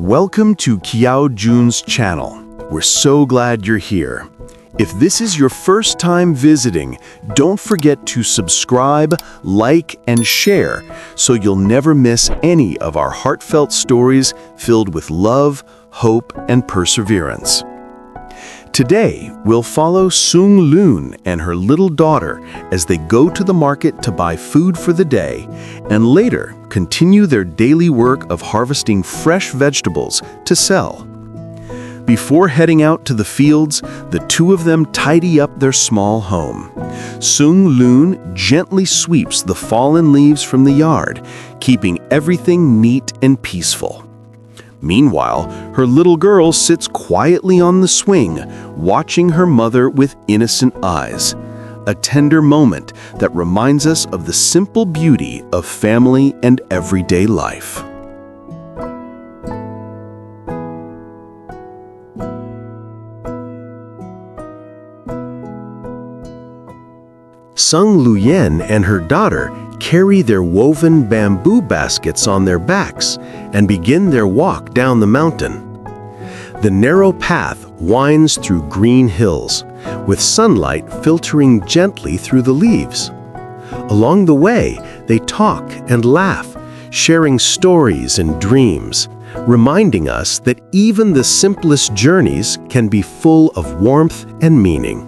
Welcome to Kieu's channel. We're so glad you're here. If this is your first time visiting, don't forget to subscribe, like, and share so you'll never miss any of our heartfelt stories filled with love, hope, and perseverance. Today, we'll follow Sung Luyen and her little daughter as they go to the market to buy food for the day and later continue their daily work of harvesting fresh vegetables to sell. Before heading out to the fields, the two of them tidy up their small home. Sung Luyen gently sweeps the fallen leaves from the yard, keeping everything neat and peaceful. Meanwhile, her little girl sits quietly on the swing, watching her mother with innocent eyes. A tender moment that reminds us of the simple beauty of family and everyday life. Sung Luyen and her daughter carry their woven bamboo baskets on their backs and begin their walk down the mountain. The narrow path winds through green hills, with sunlight filtering gently through the leaves. Along the way, they talk and laugh, sharing stories and dreams, reminding us that even the simplest journeys can be full of warmth and meaning.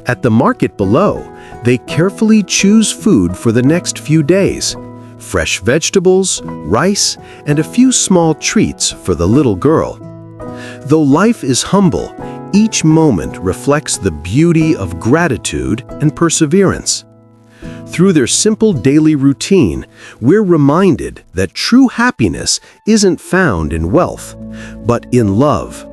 At the market below, they carefully choose food for the next few days: fresh vegetables, rice, and a few small treats for the little girl. Though life is humble, each moment reflects the beauty of gratitude and perseverance. Through their simple daily routine, we're reminded that true happiness isn't found in wealth, but in love,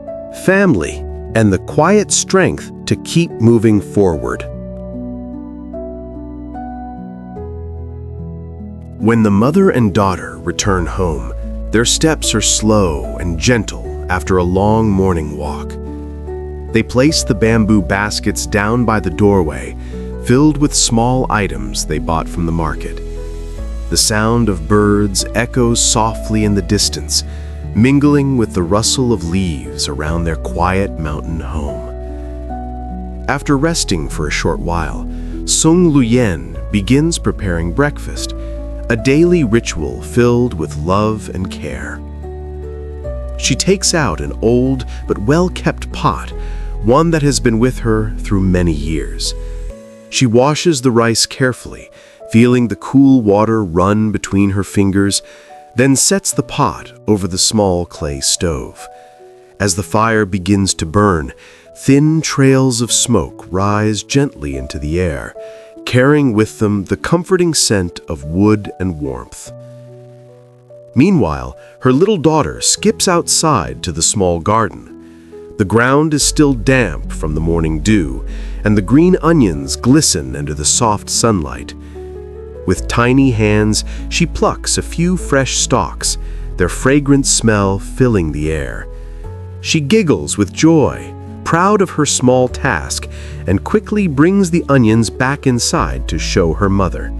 family, and the quiet strength to keep moving forward. When the mother and daughter return home, their steps are slow and gentle after a long morning walk. They place the bamboo baskets down by the doorway, filled with small items they bought from the market. The sound of birds echoes softly in the distance, mingling with the rustle of leaves around their quiet mountain home. After resting for a short while, Sung Luyen begins preparing breakfast, a daily ritual filled with love and care. She takes out an old but well-kept pot, one that has been with her through many years. She washes the rice carefully, feeling the cool water run between her fingers, then sets the pot over the small clay stove. As the fire begins to burn, thin trails of smoke rise gently into the air, carrying with them the comforting scent of wood and warmth. Meanwhile, her little daughter skips outside to the small garden. The ground is still damp from the morning dew, and the green onions glisten under the soft sunlight. With tiny hands, she plucks a few fresh stalks, their fragrant smell filling the air. She giggles with joy, proud of her small task, and quickly brings the onions back inside to show her mother.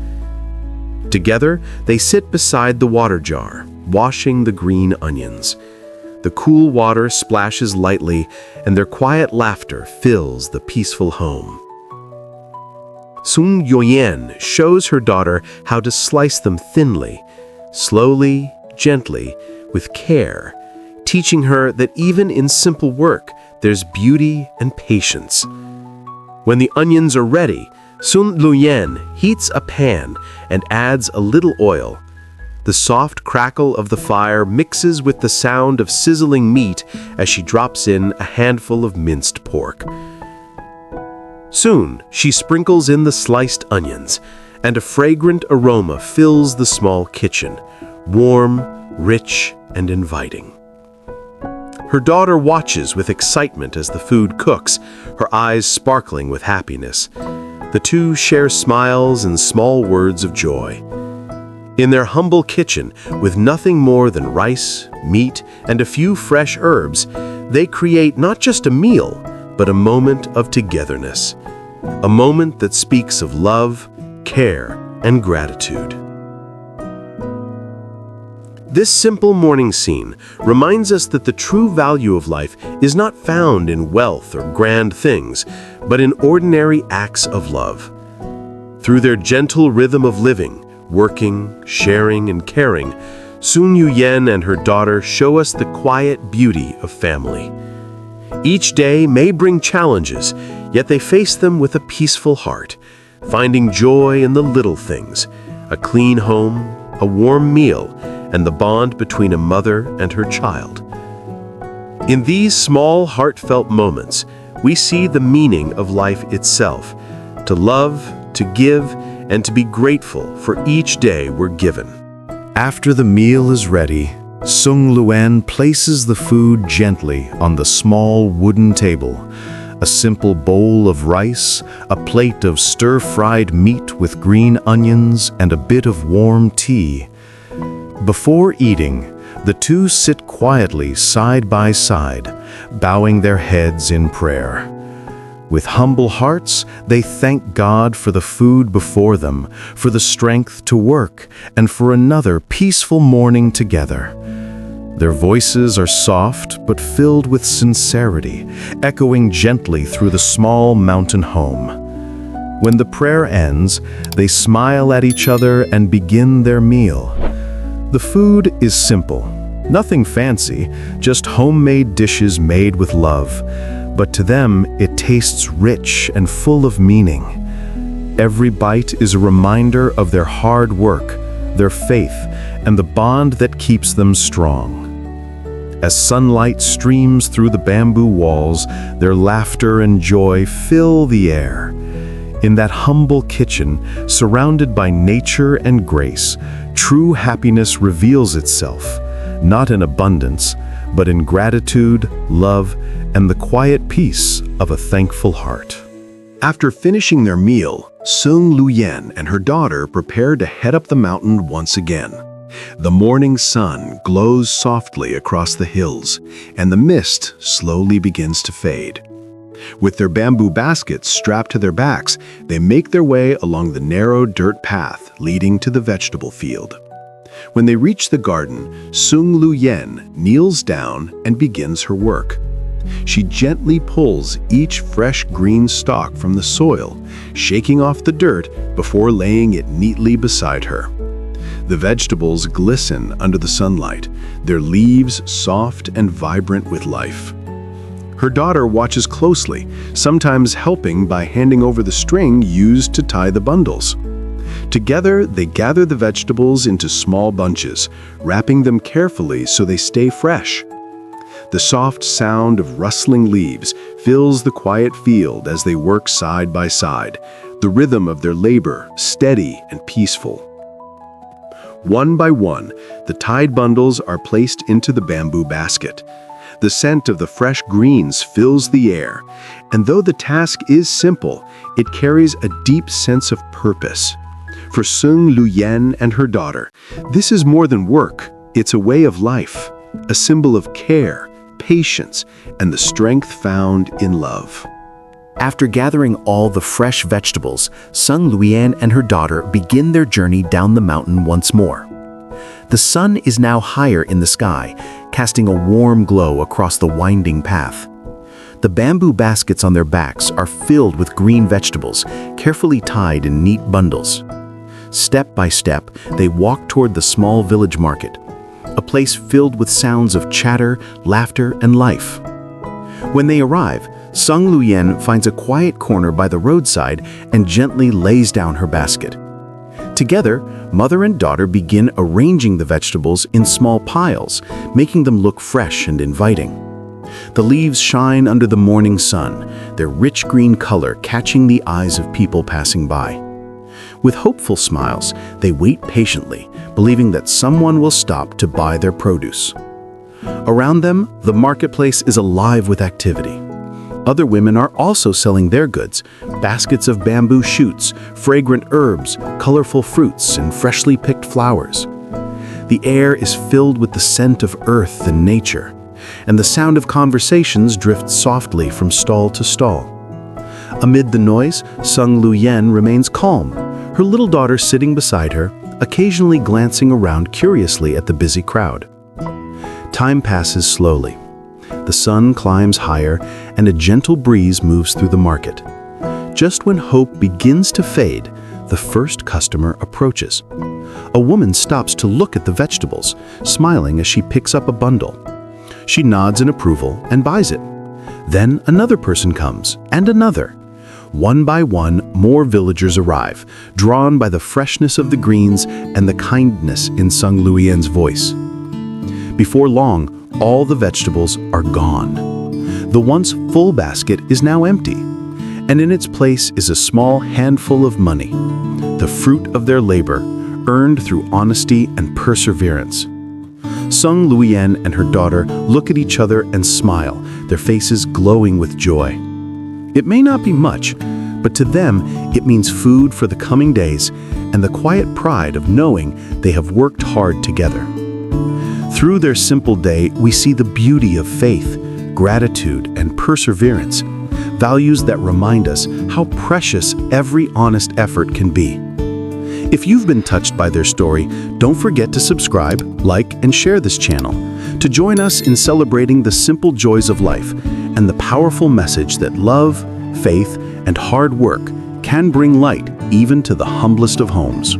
Together, they sit beside the water jar, washing the green onions. The cool water splashes lightly, and their quiet laughter fills the peaceful home. Sung Luyen shows her daughter how to slice them thinly, slowly, gently, with care, teaching her that even in simple work, there's beauty and patience. When the onions are ready, Sung Luyen heats a pan and adds a little oil. The soft crackle of the fire mixes with the sound of sizzling meat as she drops in a handful of minced pork. Soon, she sprinkles in the sliced onions, and a fragrant aroma fills the small kitchen, warm, rich, and inviting. Her daughter watches with excitement as the food cooks, her eyes sparkling with happiness. The two share smiles and small words of joy. In their humble kitchen, with nothing more than rice, meat, and a few fresh herbs, they create not just a meal, but a moment of togetherness. A moment that speaks of love, care, and gratitude. This simple morning scene reminds us that the true value of life is not found in wealth or grand things, but in ordinary acts of love. Through their gentle rhythm of living, working, sharing, and caring, Sung Luyen and her daughter show us the quiet beauty of family. Each day may bring challenges, yet they face them with a peaceful heart, finding joy in the little things, a clean home, a warm meal, and the bond between a mother and her child. In these small, heartfelt moments, we see the meaning of life itself, to love, to give, and to be grateful for each day we're given. After the meal is ready, Sung Luyen places the food gently on the small wooden table. A simple bowl of rice, a plate of stir-fried meat with green onions, and a bit of warm tea. Before eating, the two sit quietly side by side, bowing their heads in prayer. With humble hearts, they thank God for the food before them, for the strength to work, and for another peaceful morning together. Their voices are soft but filled with sincerity, echoing gently through the small mountain home. When the prayer ends, they smile at each other and begin their meal. The food is simple, nothing fancy, just homemade dishes made with love. But to them, it tastes rich and full of meaning. Every bite is a reminder of their hard work, their faith, and the bond that keeps them strong. As sunlight streams through the bamboo walls, their laughter and joy fill the air. In that humble kitchen, surrounded by nature and grace, true happiness reveals itself, not in abundance, but in gratitude, love, and the quiet peace of a thankful heart. After finishing their meal, Sung Luyen and her daughter prepare to head up the mountain once again. The morning sun glows softly across the hills, and the mist slowly begins to fade. With their bamboo baskets strapped to their backs, they make their way along the narrow dirt path leading to the vegetable field. When they reach the garden, Sung Luyen kneels down and begins her work. She gently pulls each fresh green stalk from the soil, shaking off the dirt before laying it neatly beside her. The vegetables glisten under the sunlight, their leaves soft and vibrant with life. Her daughter watches closely, sometimes helping by handing over the string used to tie the bundles. Together, they gather the vegetables into small bunches, wrapping them carefully so they stay fresh. The soft sound of rustling leaves fills the quiet field as they work side by side, the rhythm of their labor steady and peaceful. One by one, the tied bundles are placed into the bamboo basket. The scent of the fresh greens fills the air, and though the task is simple, it carries a deep sense of purpose. For Sung Luyen and her daughter, this is more than work, it's a way of life, a symbol of care, patience, and the strength found in love. After gathering all the fresh vegetables, Sung Luyen and her daughter begin their journey down the mountain once more. The sun is now higher in the sky, casting a warm glow across the winding path. The bamboo baskets on their backs are filled with green vegetables, carefully tied in neat bundles. Step by step, they walk toward the small village market, a place filled with sounds of chatter, laughter, and life. When they arrive, Sung Luyen finds a quiet corner by the roadside and gently lays down her basket. Together, mother and daughter begin arranging the vegetables in small piles, making them look fresh and inviting. The leaves shine under the morning sun, their rich green color catching the eyes of people passing by. With hopeful smiles, they wait patiently, believing that someone will stop to buy their produce. Around them, the marketplace is alive with activity. Other women are also selling their goods, baskets of bamboo shoots, fragrant herbs, colorful fruits, and freshly picked flowers. The air is filled with the scent of earth and nature, and the sound of conversations drifts softly from stall to stall. Amid the noise, Sung Luyen remains calm, her little daughter sitting beside her, occasionally glancing around curiously at the busy crowd. Time passes slowly. The sun climbs higher and a gentle breeze moves through the market. Just when hope begins to fade, the first customer approaches. A woman stops to look at the vegetables, smiling as she picks up a bundle. She nods in approval and buys it. Then another person comes, and another. One by one, more villagers arrive, drawn by the freshness of the greens and the kindness in Sung Luyen's voice. Before long, all the vegetables are gone. The once full basket is now empty, and in its place is a small handful of money, the fruit of their labor, earned through honesty and perseverance. Sung Luyen and her daughter look at each other and smile, their faces glowing with joy. It may not be much, but to them it means food for the coming days and the quiet pride of knowing they have worked hard together. Through their simple day, we see the beauty of faith, gratitude, and perseverance, values that remind us how precious every honest effort can be. If you've been touched by their story, don't forget to subscribe, like, and share this channel to join us in celebrating the simple joys of life and the powerful message that love, faith, and hard work can bring light even to the humblest of homes.